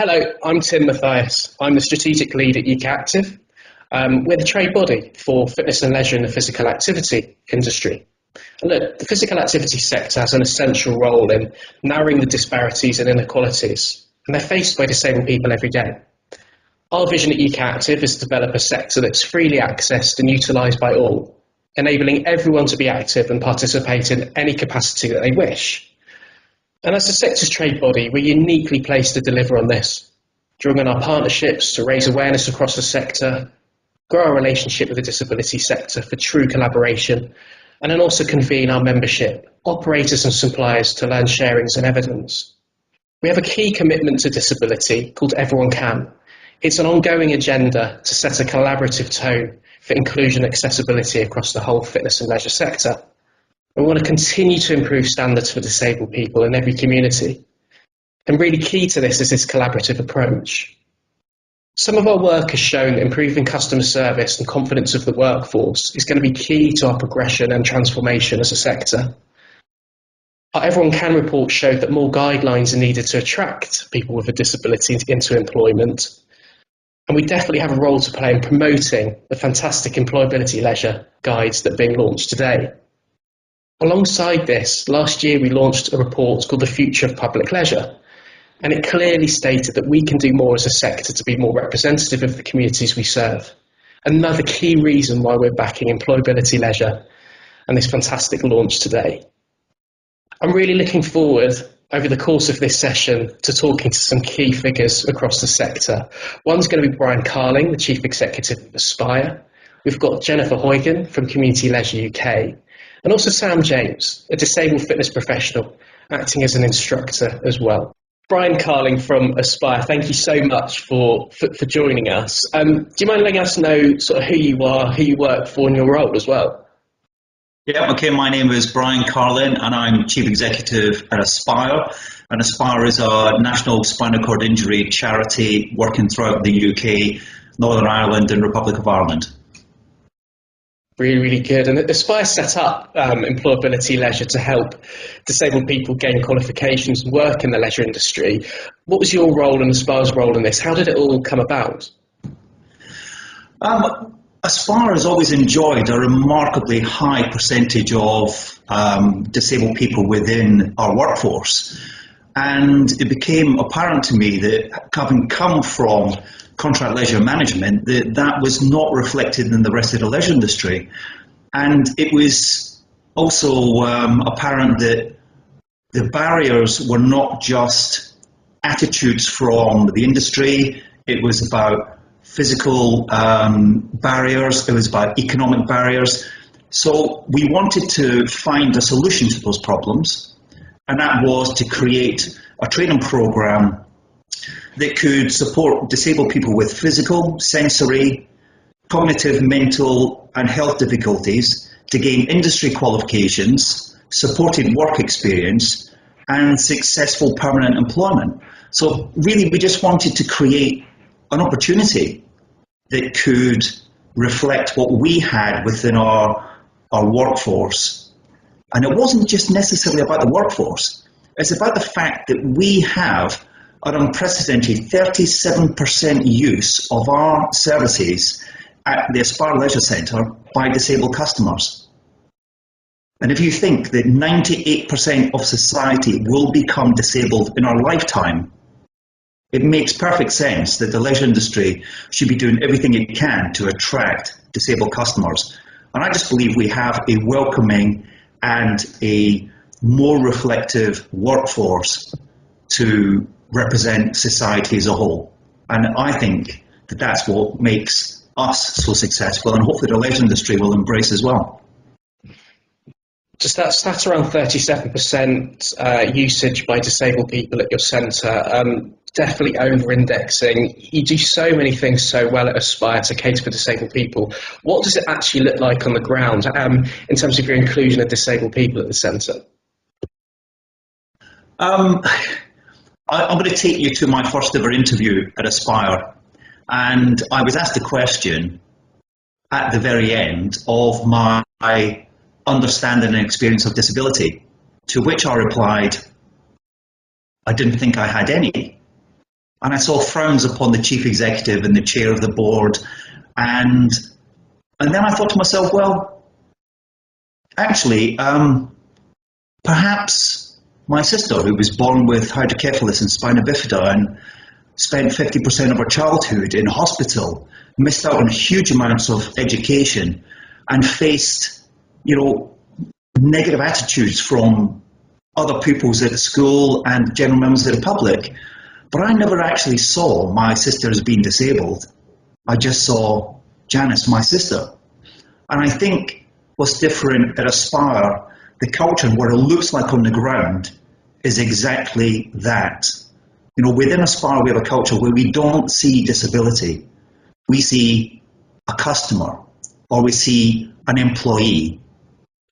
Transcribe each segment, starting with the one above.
Hello, I'm Tim Mathias. I'm the strategic lead at ukactive. We're the trade body for fitness and leisure in the physical activity industry. And look, the physical activity sector has an essential role in narrowing the disparities and inequalities, and they're faced by disabled people every day. Our vision at ukactive is to develop a sector that's freely accessed and utilised by all, enabling everyone to be active and participate in any capacity that they wish. And as the sector's trade body, we're uniquely placed to deliver on this, drawing on our partnerships to raise awareness across the sector, grow our relationship with the disability sector for true collaboration, and then also convene our membership, operators and suppliers to learn sharings and evidence. We have a key commitment to disability called Everyone Can. It's an ongoing agenda to set a collaborative tone for inclusion and accessibility across the whole fitness and leisure sector. We want to continue to improve standards for disabled people in every community. And really key to this is this collaborative approach. Some of our work has shown that improving customer service and confidence of the workforce is going to be key to our progression and transformation as a sector. Our Everyone Can report showed that more guidelines are needed to attract people with a disability into employment. And we definitely have a role to play in promoting the fantastic EmployAbility Leisure Guides that are being launched today. Alongside this, last year we launched a report called The Future of Public Leisure, and it clearly stated that we can do more as a sector to be more representative of the communities we serve. Another key reason why we're backing EmployAbility Leisure and this fantastic launch today. I'm really looking forward over the course of this session to talking to some key figures across the sector. One's going to be Brian Carling, the Chief Executive of Aspire. We've got Jennifer Huygen from Community Leisure UK, and also Sam James, a disabled fitness professional, acting as an instructor as well. Brian Carling from Aspire, thank you so much for joining us. Do you mind letting us know sort of who you are, who you work for, and your role as well? Yeah, okay, my name is Brian Carlin and I'm Chief Executive at Aspire. And Aspire is a national spinal cord injury charity working throughout the UK, Northern Ireland and Republic of Ireland. Really, really good. And Aspire set up EmployAbility Leisure to help disabled people gain qualifications and work in the leisure industry. What was your role and Aspire's role in this? How did it all come about? Aspire has always enjoyed a remarkably high percentage of disabled people within our workforce. And it became apparent to me that, having come from contract leisure management, that was not reflected in the rest of the leisure industry. And it was also apparent that the barriers were not just attitudes from the industry, it was about physical barriers, it was about economic barriers. So we wanted to find a solution to those problems, and that was to create a training program that could support disabled people with physical, sensory, cognitive, mental and health difficulties to gain industry qualifications, supported work experience and successful permanent employment. So really we just wanted to create an opportunity that could reflect what we had within our workforce. And it wasn't just necessarily about the workforce, it's about the fact that we have an unprecedented 37% use of our services at the Aspire Leisure Centre by disabled customers. And if you think that 98% of society will become disabled in our lifetime, it makes perfect sense that the leisure industry should be doing everything it can to attract disabled customers. And I just believe we have a welcoming and a more reflective workforce to represent society as a whole. And I think that that's what makes us so successful, and hopefully the leisure industry will embrace as well. Just that stat around 37% usage by disabled people at your centre, definitely over-indexing. You do so many things so well at Aspire to cater for disabled people. What does it actually look like on the ground in terms of your inclusion of disabled people at the centre? I'm going to take you to my first ever interview at Aspire, and I was asked a question at the very end of my understanding and experience of disability, to which I replied, I didn't think I had any. And I saw frowns upon the chief executive and the chair of the board. And then I thought to myself, well, actually, perhaps my sister, who was born with hydrocephalus and spina bifida and spent 50% of her childhood in hospital, missed out on huge amounts of education and faced, negative attitudes from other pupils at school and general members of the public. But I never actually saw my sister as being disabled. I just saw Janice, my sister. And I think what's different at Aspire, the culture and what it looks like on the ground, is exactly that. Within Aspire, we have a culture where we don't see disability. We see a customer, or we see an employee,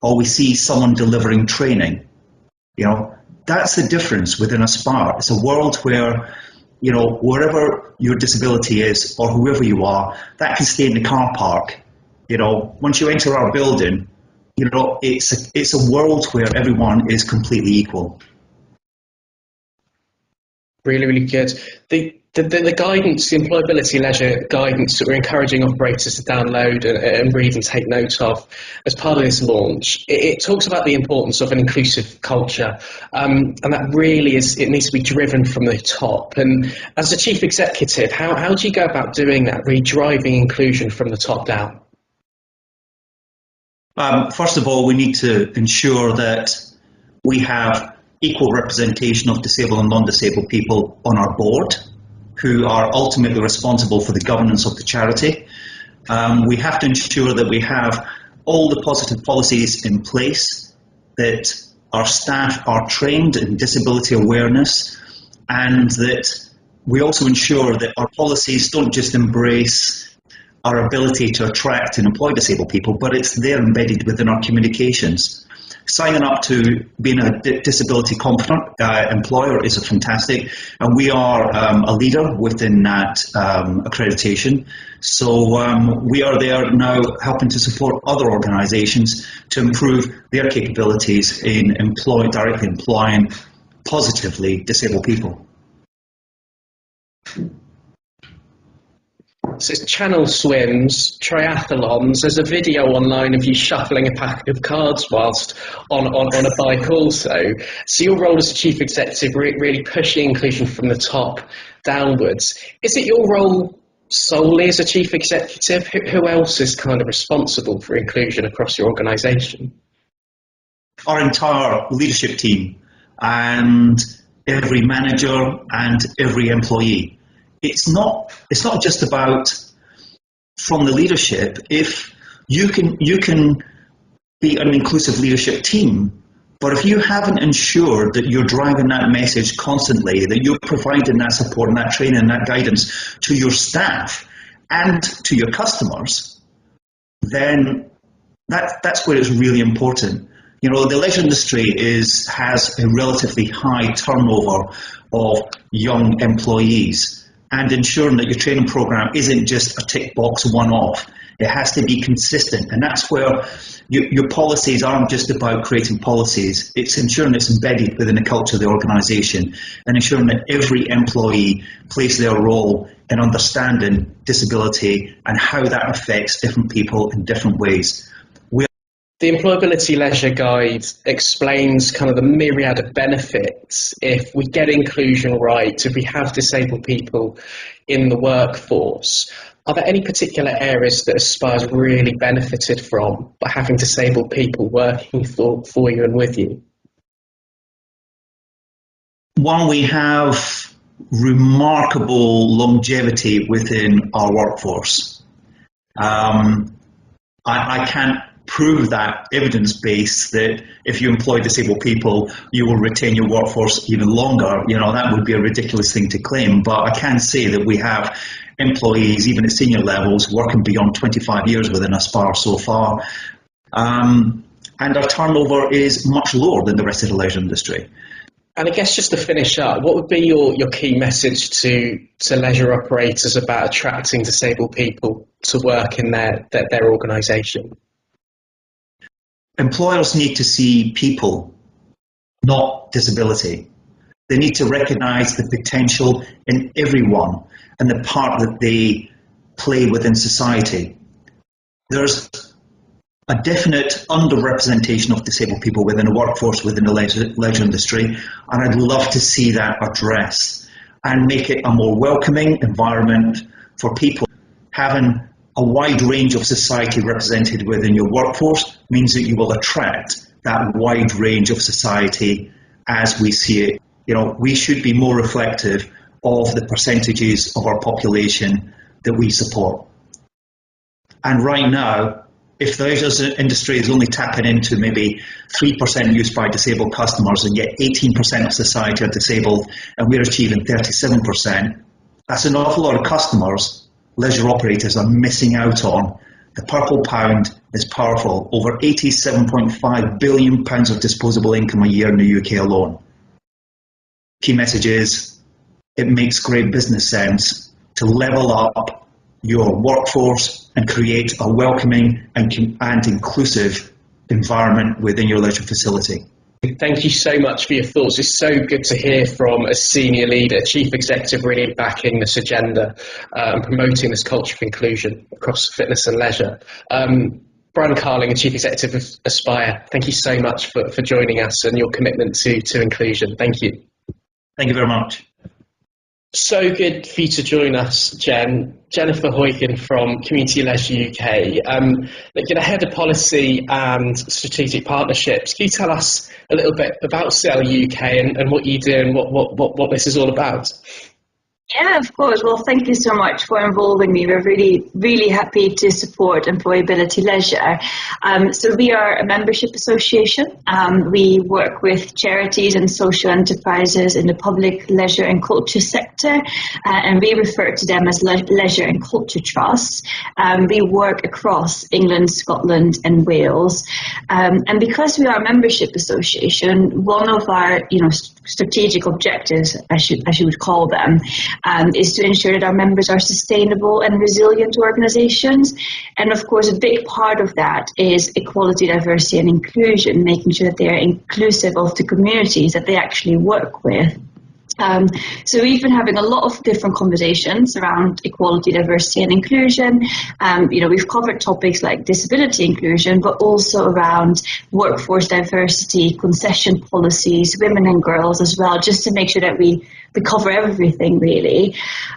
or we see someone delivering training. That's the difference within Aspire. It's a world where, wherever your disability is, or whoever you are, that can stay in the car park. Once you enter our building, it's a world where everyone is completely equal. Really, really good. The guidance, the employability leisure guidance that we're encouraging operators to download and read and take note of as part of this launch, it talks about the importance of an inclusive culture, and that really it needs to be driven from the top. And as the chief executive, how do you go about doing that, really driving inclusion from the top down? First of all, we need to ensure that we have equal representation of disabled and non-disabled people on our board, who are ultimately responsible for the governance of the charity. We have to ensure that we have all the positive policies in place, that our staff are trained in disability awareness, and that we also ensure that our policies don't just embrace our ability to attract and employ disabled people, but it's there embedded within our communications. Signing up to being a disability confident employer is fantastic, and we are a leader within that accreditation. So we are there now helping to support other organisations to improve their capabilities in directly employing positively disabled people. So it's channel swims, triathlons. There's a video online of you shuffling a pack of cards whilst on a bike also. So your role as a chief executive, really pushing inclusion from the top downwards. Is it your role solely as a chief executive? Who else is kind of responsible for inclusion across your organisation? Our entire leadership team and every manager and every employee. It's not just about from the leadership. If you can be an inclusive leadership team, but if you haven't ensured that you're driving that message constantly, that you're providing that support and that training and that guidance to your staff and to your customers, then that's where it's really important. The leisure industry has a relatively high turnover of young employees. And ensuring that your training program isn't just a tick box one-off. It has to be consistent, and that's where your policies aren't just about creating policies. It's ensuring it's embedded within the culture of the organisation and ensuring that every employee plays their role in understanding disability and how that affects different people in different ways. The Employability Leisure Guide explains kind of the myriad of benefits if we get inclusion right, if we have disabled people in the workforce. Are there any particular areas that Aspire's really benefited from by having disabled people working for you and with you? One, we have remarkable longevity within our workforce. I can't prove that evidence base that if you employ disabled people, you will retain your workforce even longer. That would be a ridiculous thing to claim, but I can say that we have employees, even at senior levels, working beyond 25 years within Aspire so far. And our turnover is much lower than the rest of the leisure industry. And I guess just to finish up, what would be your key message to leisure operators about attracting disabled people to work in their organisation? Employers need to see people, not disability. They need to recognise the potential in everyone and the part that they play within society. There's a definite underrepresentation of disabled people within the workforce, within the leisure industry, and I'd love to see that addressed and make it a more welcoming environment for people. Having a wide range of society represented within your workforce means that you will attract that wide range of society as we see it. We should be more reflective of the percentages of our population that we support. And right now, if the leisure industry is only tapping into maybe 3% use by disabled customers, and yet 18% of society are disabled, and we're achieving 37%, that's an awful lot of customers leisure operators are missing out on. The purple pound is powerful. Over £87.5 billion of disposable income a year in the UK alone. Key message is, it makes great business sense to level up your workforce and create a welcoming and inclusive environment within your leisure facility. Thank you so much for your thoughts. It's so good to hear from a senior leader, chief executive, really backing this agenda and promoting this culture of inclusion across fitness and leisure. Brian Carling, chief executive of Aspire, thank you so much for joining us and your commitment to inclusion. Thank you. Thank you very much. So good for you to join us, Jen. Jennifer Huygen from Community Leisure UK. Head of Policy and Strategic Partnerships. Can you tell us a little bit about SEL UK and what you do and what this is all about? Yeah, of course. Well, thank you so much for involving me. We're really, really happy to support EmployAbility Leisure. So we are a membership association. We work with charities and social enterprises in the public leisure and culture sector, and we refer to them as leisure and culture trusts. We work across England, Scotland, and Wales. And because we are a membership association, one of our, strategic objectives, as you would call them, is to ensure that our members are sustainable and resilient organisations. And of course, a big part of that is equality, diversity and inclusion, making sure that they are inclusive of the communities that they actually work with. So we've been having a lot of different conversations around equality, diversity and inclusion. We've covered topics like disability inclusion, but also around workforce diversity, concession policies, women and girls as well, just to make sure that we cover everything really.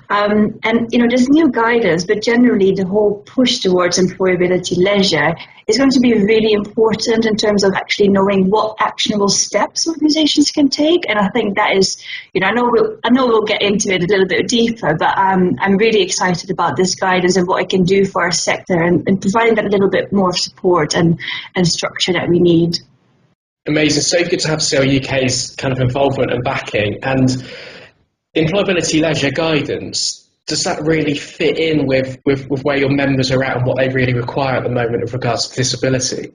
There's new guidance, but generally the whole push towards employability leisure is going to be really important in terms of actually knowing what actionable steps organizations can take. And I think that is, I know we'll get into it a little bit deeper, but I'm really excited about this guidance and what it can do for our sector and providing that little bit more support and structure that we need. Amazing. So good to have SEL UK's kind of involvement and backing. And employability leisure guidance, does that really fit in with where your members are at and what they really require at the moment with regards to disability?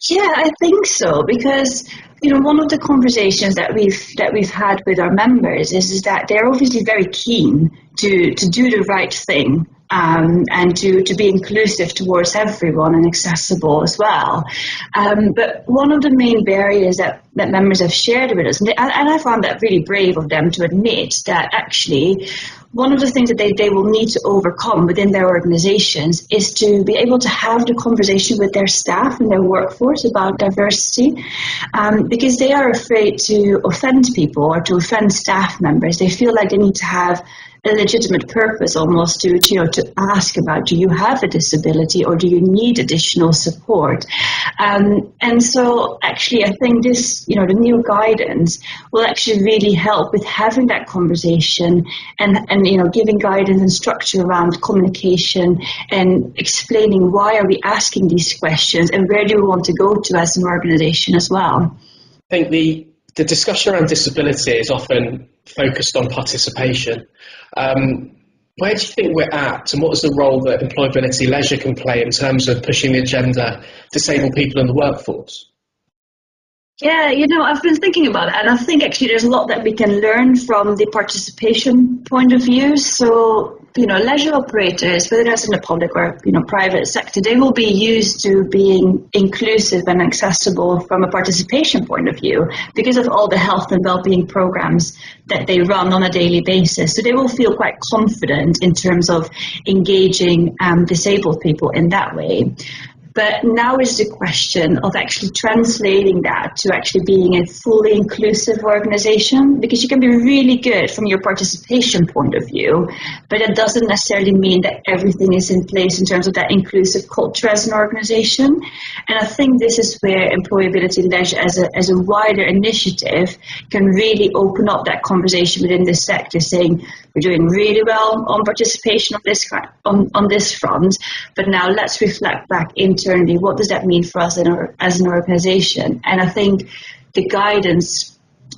Yeah, I think so, because one of the conversations that we've had with our members is that they're obviously very keen to do the right thing. And to be inclusive towards everyone and accessible as well. But one of the main barriers that members have shared with us, and I found that really brave of them to admit that actually one of the things that they will need to overcome within their organizations is to be able to have the conversation with their staff and their workforce about diversity, because they are afraid to offend people or to offend staff members. They feel like they need to have a legitimate purpose almost to ask about, do you have a disability or do you need additional support? And so actually I think this, the new guidance will actually really help with having that conversation and giving guidance and structure around communication and explaining why are we asking these questions and where do we want to go to as an organization as well. I think the discussion around disability is often focused on participation. Where do you think we're at, and what is the role that employability leisure can play in terms of pushing the agenda, disabled people in the workforce? Yeah, I've been thinking about it, and I think actually there's a lot that we can learn from the participation point of view. So, leisure operators, whether that's in the public or, private sector, they will be used to being inclusive and accessible from a participation point of view because of all the health and well-being programs that they run on a daily basis. So they will feel quite confident in terms of engaging disabled people in that way. But now is the question of actually translating that to actually being a fully inclusive organization, because you can be really good from your participation point of view, but it doesn't necessarily mean that everything is in place in terms of that inclusive culture as an organization. And I think this is where Employability Leisure as a wider initiative can really open up that conversation within this sector, saying we're doing really well on participation on this front, but now let's reflect back internally, what does that mean for us as an organization? And I think the guidance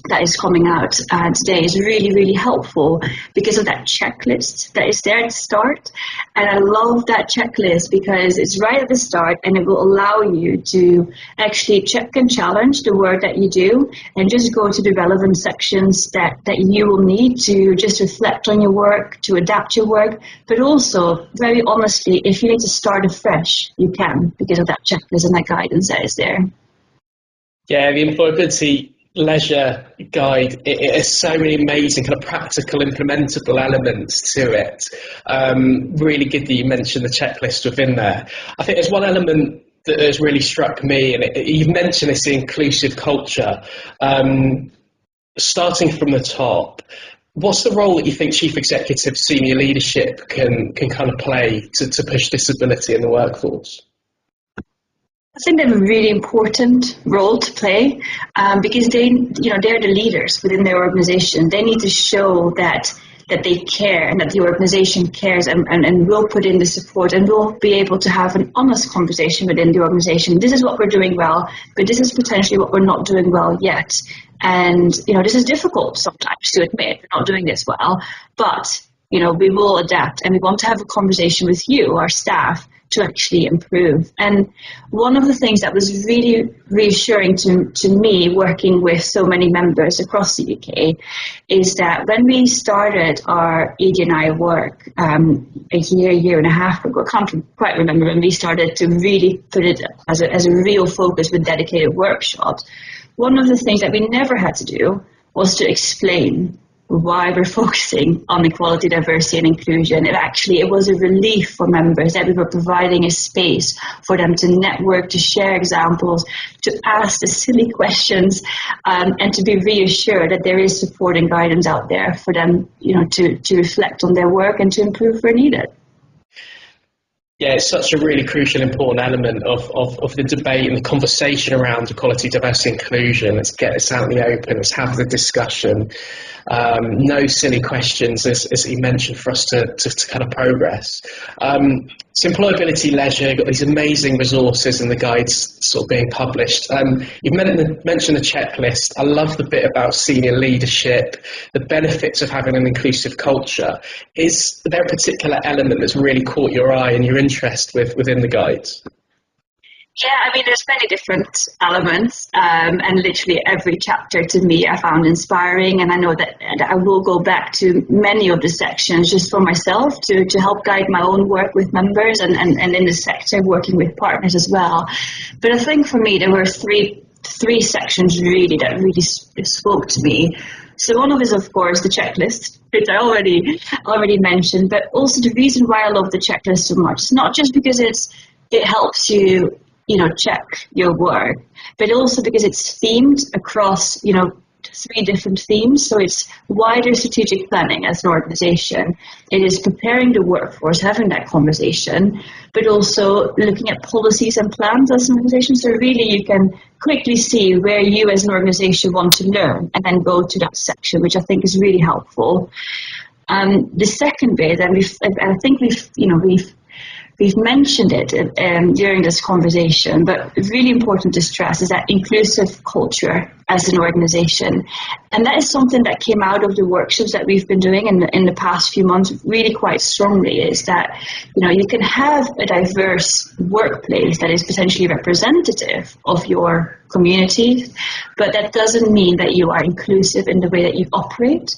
that is coming out today is really, really helpful because of that checklist that is there at the start. And I love that checklist because it's right at the start and it will allow you to actually check and challenge the work that you do and just go to the relevant sections that you will need to just reflect on your work, to adapt your work. But also, very honestly, if you need to start afresh, you can because of that checklist and that guidance that is there. Yeah, the Employability Leisure Guide, it has so many amazing kind of practical implementable elements to it. Really good that you mentioned the checklist within there. I think there's one element that has really struck me, and you've mentioned this inclusive culture. Starting from the top, what's the role that you think chief executive senior leadership can kind of play to push disability in the workforce? I think they have a really important role to play because they're the leaders within their organization. They need to show that they care and that the organization cares and will put in the support and will be able to have an honest conversation within the organization. This is what we're doing well, but this is potentially what we're not doing well yet. And, this is difficult sometimes to admit we're not doing this well, but, we will adapt and we want to have a conversation with you, our staff, to actually improve. And one of the things that was really reassuring to me working with so many members across the UK is that when we started our ED&I work a year and a half ago, I can't quite remember when we started to really put it as a real focus with dedicated workshops, one of the things that we never had to do was to explain why we're focusing on equality, diversity and inclusion. It was a relief for members that we were providing a space for them to network, to share examples, to ask the silly questions, and to be reassured that there is support and guidance out there for them, to reflect on their work and to improve where needed. Yeah, it's such a really crucial, important element of the debate and the conversation around equality, diversity, inclusion. Let's get this out in the open. Let's have the discussion. No silly questions, as you mentioned, for us to kind of progress. So Employability Leisure, got these amazing resources and the guides sort of being published. You've mentioned the checklist. I love the bit about senior leadership, the benefits of having an inclusive culture. Is there a particular element that's really caught your eye and your interest within the guides? Yeah, there's many different elements, and literally every chapter to me I found inspiring, and I know that I will go back to many of the sections just for myself to help guide my own work with members and in the sector working with partners as well. But I think for me there were three sections really that really spoke to me. So one of it is, of course, the checklist, which I already mentioned, but also the reason why I love the checklist so much is not just because it helps you check your work, but also because it's themed across, 3 different themes. So it's wider strategic planning as an organization. It is preparing the workforce, having that conversation, but also looking at policies and plans as an organization. So really you can quickly see where you as an organization want to learn and then go to that section, which I think is really helpful. The second bit, and I think we've mentioned it during this conversation, but really important to stress is that inclusive culture as an organisation. And that is something that came out of the workshops that we've been doing in the past few months really quite strongly, is that, you can have a diverse workplace that is potentially representative of your community, but that doesn't mean that you are inclusive in the way that you operate.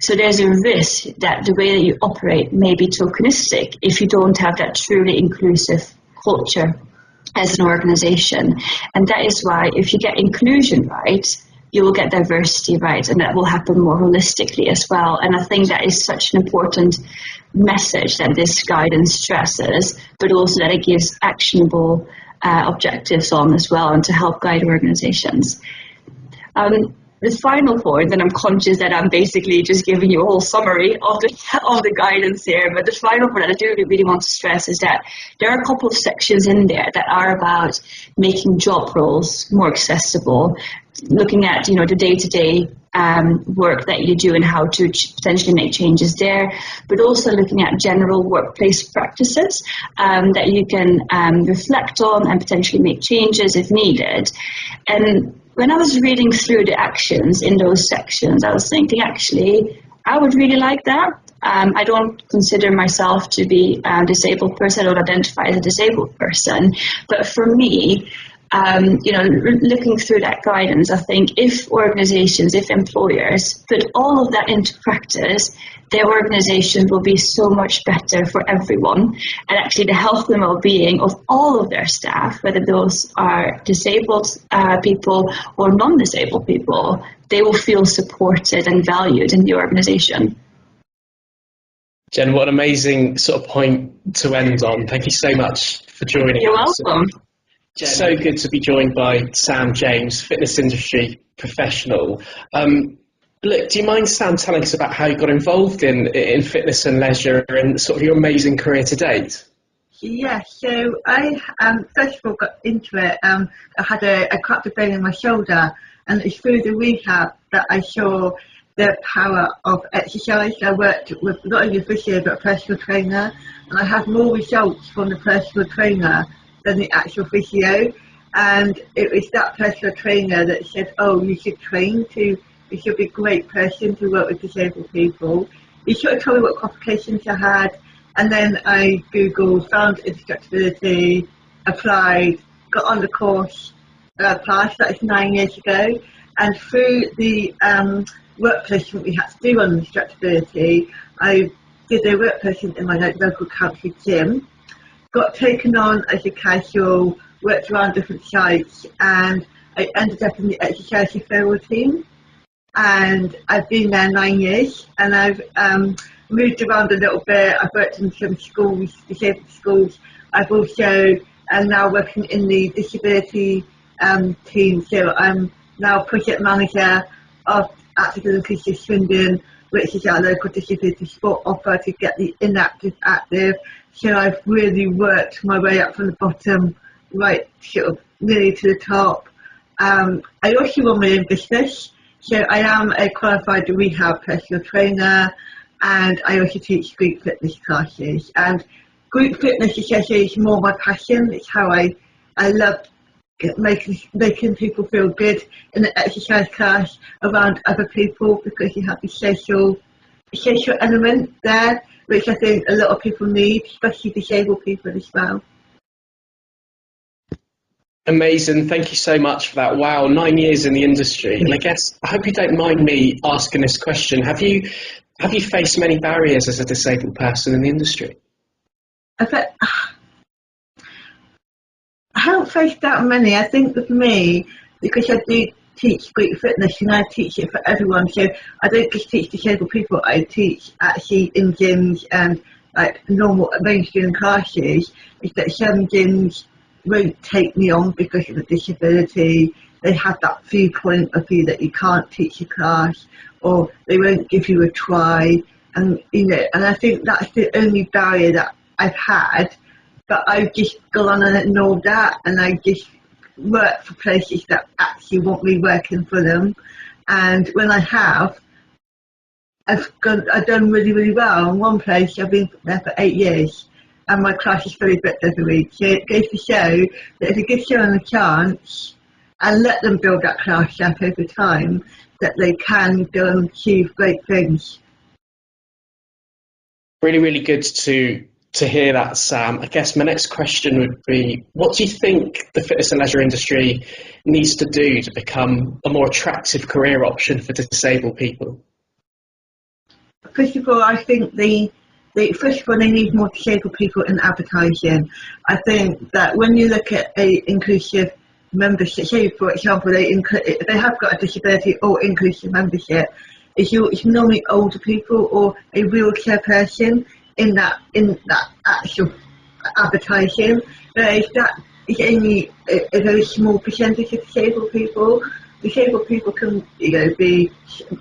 So there's a risk that the way that you operate may be tokenistic if you don't have that truly inclusive culture as an organization. And that is why if you get inclusion right, you will get diversity right, and that will happen more holistically as well. And I think that is such an important message that this guidance stresses, but also that it gives actionable objectives on as well, and to help guide organizations. The final point, and I'm conscious that I'm basically just giving you a whole summary of the guidance here, but the final point that I do really want to stress is that there are a couple of sections in there that are about making job roles more accessible, looking at the day-to-day work that you do and how to potentially make changes there, but also looking at general workplace practices that you can reflect on and potentially make changes if needed. And when I was reading through the actions in those sections, I was thinking, actually, I would really like that. I don't consider myself to be a disabled person. I don't identify as a disabled person. But for me, looking through that guidance, I think if organizations, if employers put all of that into practice, their organization will be so much better for everyone. And actually the health and well-being of all of their staff, whether those are disabled people or non-disabled people, they will feel supported and valued in the organization. Jen, what an amazing sort of point to end on. Thank you so much for joining us. You're welcome. So good to be joined by Sam James, fitness industry professional. Look, do you mind, Sam, telling us about how you got involved in fitness and leisure and sort of your amazing career to date? Yeah, so I first of all got into it. I had a cracked bone in my shoulder, and it's through the rehab that I saw the power of exercise. I worked with not only a physio but a personal trainer, and I had more results from the personal trainer than the actual physio. And it was that personal trainer that said, "Oh, you should train to. You should be a great person to work with disabled people." He sort of told me what qualifications I had, and then I Googled, found instructability, applied, got on the course, passed. That was 9 years ago. And through the work placement we had to do on instructability, I did a work placement in my local country gym, got taken on as a casual, worked around different sites, and I ended up in the exercise referral team. And I've been there 9 years, and I've moved around a little bit. I've worked in some schools, disabled schools. I've also now working in the disability team. So I'm now project manager of Active and Inclusive Swindon, which is our local disability sport offer to get the inactive active. So I've really worked my way up from the bottom, right sort of nearly to the top. I also run my own business. So I am a qualified rehab personal trainer, and I also teach group fitness classes. And group fitness is more my passion. It's how I love making people feel good in an exercise class around other people, because you have the social element there, which I think a lot of people need, especially disabled people as well. Amazing. Thank you so much for that. Wow, 9 years in the industry. And I hope you don't mind me asking this question. Have you faced many barriers as a disabled person in the industry? I haven't faced that many. I think with me, because I do teach group fitness and I teach it for everyone, so I don't just teach disabled people, I teach actually in gyms and like normal mainstream classes, is that some gyms won't take me on because of a disability. They have that viewpoint of you that you can't teach a class, or they won't give you a try, and and I think that's the only barrier that I've had. But I've just gone and ignored that, and I just work for places that actually want me working for them. And when I have, I've done really, really well. In one place, I've been there for 8 years, and my class is fully booked every week. So it goes to show that if you give someone a chance, and let them build that class up over time, that they can go and achieve great things. Really, really good to hear that, Sam. I guess my next question would be, what do you think the fitness and leisure industry needs to do to become a more attractive career option for disabled people? First of all, I think they need more disabled people in advertising. I think that when you look at a inclusive membership, say for example they have got a disability or inclusive membership, it's normally older people or a wheelchair person in that actual advertising. Whereas that is only a very small percentage of disabled people. Disabled people can be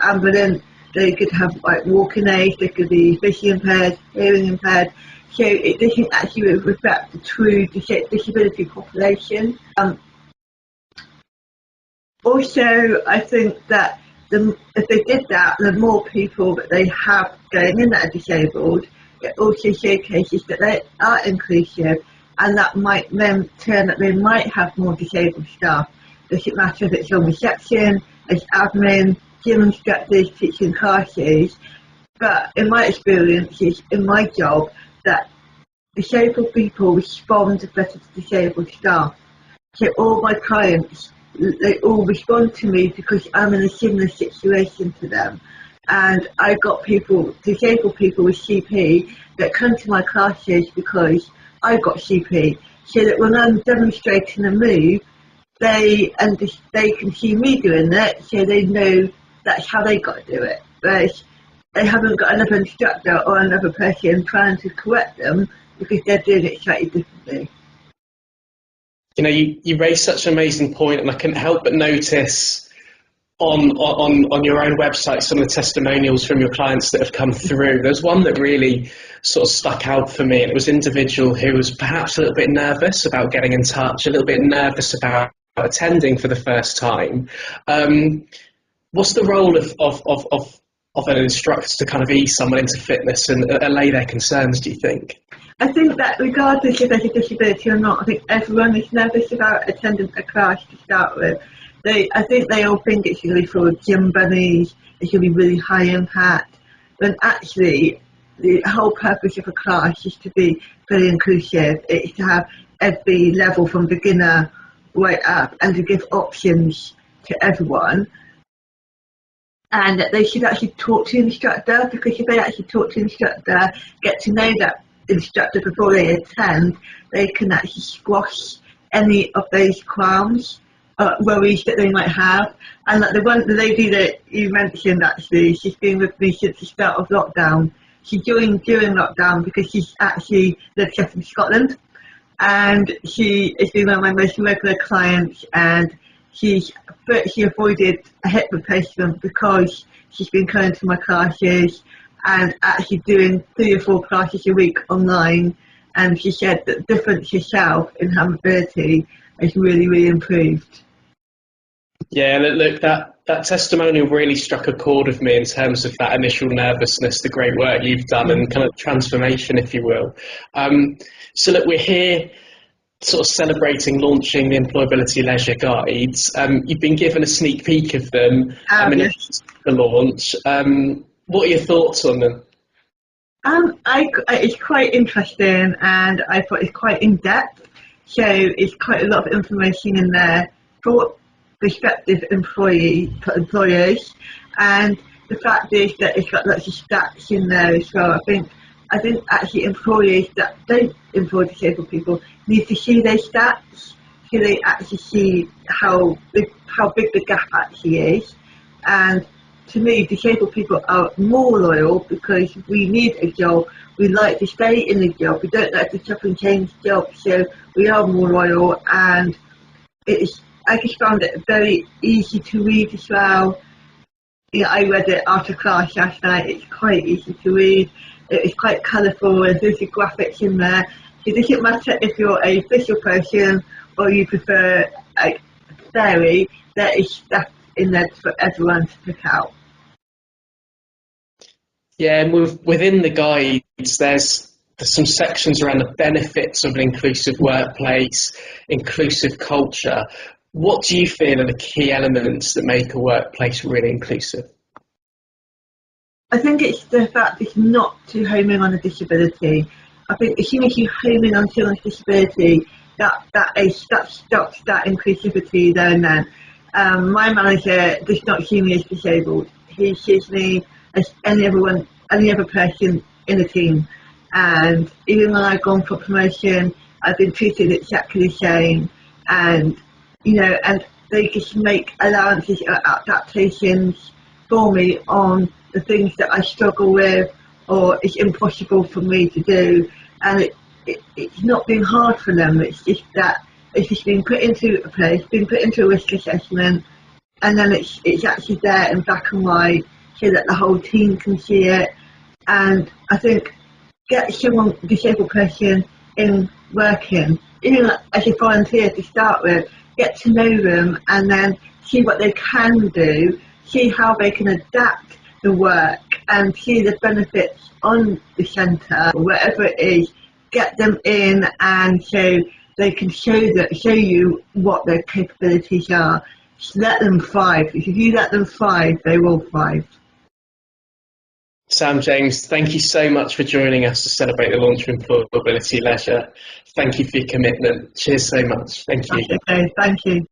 ambulant. They could have like walking aids, they could be visually impaired, hearing impaired. So it doesn't actually reflect the true disability population. Also, I think that if they did that, the more people that they have going in that are disabled, it also showcases that they are inclusive, and that might then turn that they might have more disabled staff. Does it matter if it's on reception, as admin, gym instructors, teaching classes? But in my experiences, in my job, that disabled people respond better to disabled staff. So all my clients, they all respond to me because I'm in a similar situation to them. And I've got disabled people with CP that come to my classes because I've got CP. So that when I'm demonstrating a move, they can see me doing it, so they know that's how they got to do it. Whereas they haven't got another instructor or another person trying to correct them because they're doing it slightly differently. You know, you raised such an amazing point, and I couldn't help but notice on your own website some of the testimonials from your clients that have come through. There's one that really sort of stuck out for me, and it was an individual who was perhaps a little bit nervous about getting in touch, a little bit nervous about attending for the first time. What's the role of an instructor to kind of ease someone into fitness and allay their concerns, do you think? I think that regardless if there's a disability or not, I think everyone is nervous about attending a class to start with. I think they all think it's going to be full of gym bunnies, it's going to be really high impact, when actually the whole purpose of a class is to be very inclusive. It's to have every level from beginner right up and to give options to everyone. And they should actually talk to the instructor, because if they actually talk to the instructor, get to know that instructor before they attend, they can actually squash any of those qualms, worries that they might have. And like the lady that you mentioned, actually, she's been with me since the start of lockdown. She joined during lockdown because she's actually lives up in Scotland, and she has been one of my most regular clients, and she avoided a hip replacement because she's been coming to my classes and actually doing 3 or 4 classes a week online, and she said that the difference herself in her mobility has really, really improved. Yeah, look, that testimonial really struck a chord with me in terms of that initial nervousness, the great work you've done, and kind of transformation, if you will. So look, we're here sort of celebrating launching the EmployAbility Leisure Guides. You've been given a sneak peek of them Yes. the launch. What are your thoughts on them? It's quite interesting, and I thought it's quite in depth. So it's quite a lot of information in there for prospective employers, and the fact is that it's got lots of stats in there as well. I think actually employers that don't employ disabled people need to see those stats, so they actually see how big the gap actually is. And to me, disabled people are more loyal because we need a job. We like to stay in the job. We don't like to chop and change jobs, so we are more loyal. And I just found it very easy to read as well. You know, I read it after class last night. It's quite easy to read. It's quite colourful, and there's graphics in there. It doesn't matter if you're a visual person or you prefer like theory. There is stuff in there for everyone to pick out. Yeah, and within the guides, there's some sections around the benefits of an inclusive workplace, inclusive culture. What do you feel are the key elements that make a workplace really inclusive? I think it's the fact it's not to home in on a disability. I think as soon as you home in on someone's disability, that stops that inclusivity there and then. My manager does not see me as disabled. He sees me as any other person in the team. And even when I've gone for promotion, I've been treated exactly the same. And and they just make allowances or adaptations for me on the things that I struggle with or it's impossible for me to do. And it's not been hard for them. It's just that it's just been put into a place, been put into a risk assessment, and then it's actually there in black and white so that the whole team can see it. And I think get someone, disabled person, in working, even as a volunteer to start with, get to know them and then see what they can do, see how they can adapt the work and see the benefits on the centre, wherever it is, get them in and so they can show you what their capabilities are. Just let them thrive. If you let them thrive, they will thrive. Sam James, thank you so much for joining us to celebrate the launch of EmployAbility Leisure. Thank you for your commitment. Cheers so much. Thank you. That's okay. Thank you.